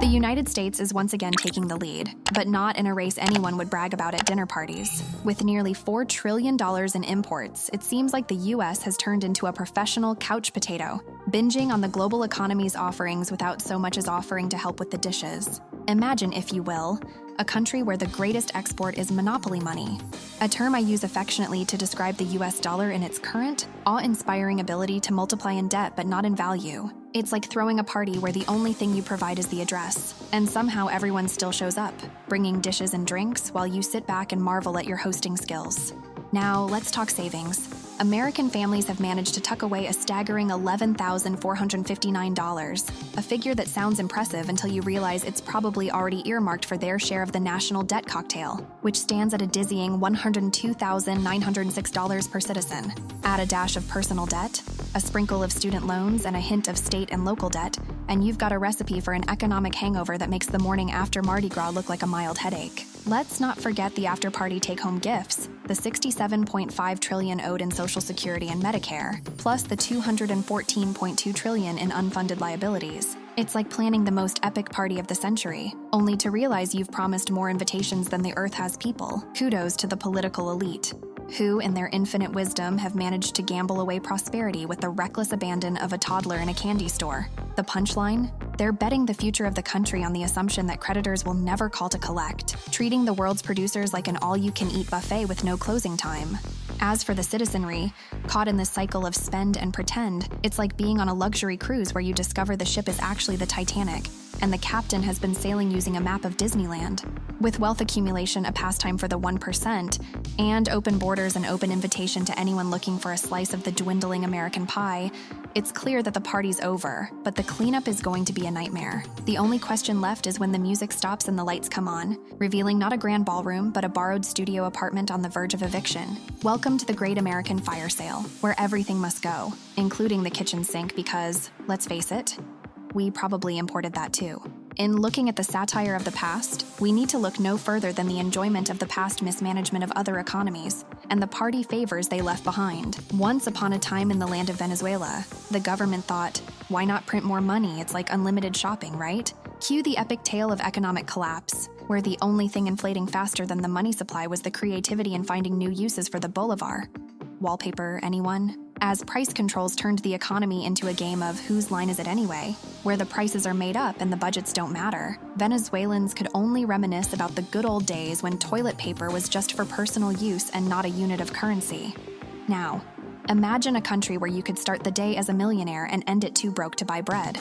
The United States is once again taking the lead, but not in a race anyone would brag about at dinner parties. With nearly $4 trillion in imports, it seems like the US has turned into a professional couch potato, binging on the global economy's offerings without so much as offering to help with the dishes. Imagine, if you will, a country where the greatest export is monopoly money, a term I use affectionately to describe the US dollar in its current, awe-inspiring ability to multiply in debt but not in value. It's like throwing a party where the only thing you provide is the address, and somehow everyone still shows up, bringing dishes and drinks while you sit back and marvel at your hosting skills. Now, let's talk savings. American families have managed to tuck away a staggering $11,459, a figure that sounds impressive until you realize it's probably already earmarked for their share of the national debt cocktail, which stands at a dizzying $102,906 per citizen. Add a dash of personal debt, a sprinkle of student loans, and a hint of state and local debt, and you've got a recipe for an economic hangover that makes the morning after Mardi Gras look like a mild headache. Let's not forget the after-party take-home gifts, the $67.5 trillion owed in Social Security and Medicare, plus the $214.2 trillion in unfunded liabilities. It's like planning the most epic party of the century, only to realize you've promised more invitations than the Earth has people. Kudos to the political elite, who, in their infinite wisdom, have managed to gamble away prosperity with the reckless abandon of a toddler in a candy store. The punchline? They're betting the future of the country on the assumption that creditors will never call to collect, treating the world's producers like an all-you-can-eat buffet with no closing time. As for the citizenry, caught in this cycle of spend and pretend, it's like being on a luxury cruise where you discover the ship is actually the Titanic, and the captain has been sailing using a map of Disneyland. With wealth accumulation a pastime for the 1%, and open borders an open invitation to anyone looking for a slice of the dwindling American pie, it's clear that the party's over, but the cleanup is going to be a nightmare. The only question left is when the music stops and the lights come on, revealing not a grand ballroom, but a borrowed studio apartment on the verge of eviction. Welcome to the Great American Fire Sale, where everything must go, including the kitchen sink because, let's face it, we probably imported that too. In looking at the satire of the past, we need to look no further than the enjoyment of the past mismanagement of other economies, and the party favors they left behind. Once upon a time in the land of Venezuela, the government thought, why not print more money? It's like unlimited shopping, right? Cue the epic tale of economic collapse, where the only thing inflating faster than the money supply was the creativity in finding new uses for the bolivar. Wallpaper, anyone? As price controls turned the economy into a game of whose line is it anyway, where the prices are made up and the budgets don't matter, Venezuelans could only reminisce about the good old days when toilet paper was just for personal use and not a unit of currency. Now, imagine a country where you could start the day as a millionaire and end it too broke to buy bread.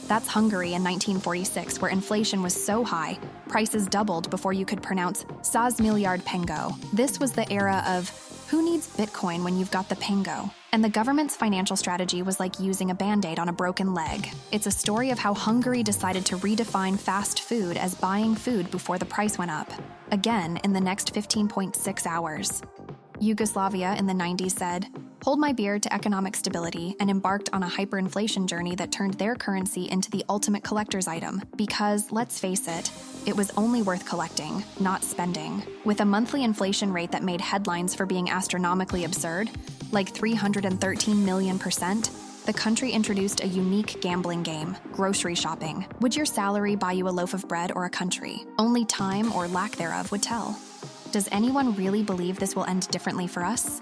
That's Hungary in 1946, where inflation was so high, prices doubled before you could pronounce "Saz miliard pengo." This was the era of who needs Bitcoin when you've got the pengo? And the government's financial strategy was like using a Band-Aid on a broken leg. It's a story of how Hungary decided to redefine fast food as buying food before the price went up. Again, in the next 15.6 hours. Yugoslavia in the 90s said, "Hold my beer to economic stability," and embarked on a hyperinflation journey that turned their currency into the ultimate collector's item. Because, let's face it, it was only worth collecting, not spending. With a monthly inflation rate that made headlines for being astronomically absurd, like 313 million%, the country introduced a unique gambling game, grocery shopping. Would your salary buy you a loaf of bread or a country? Only time or lack thereof would tell. Does anyone really believe this will end differently for us?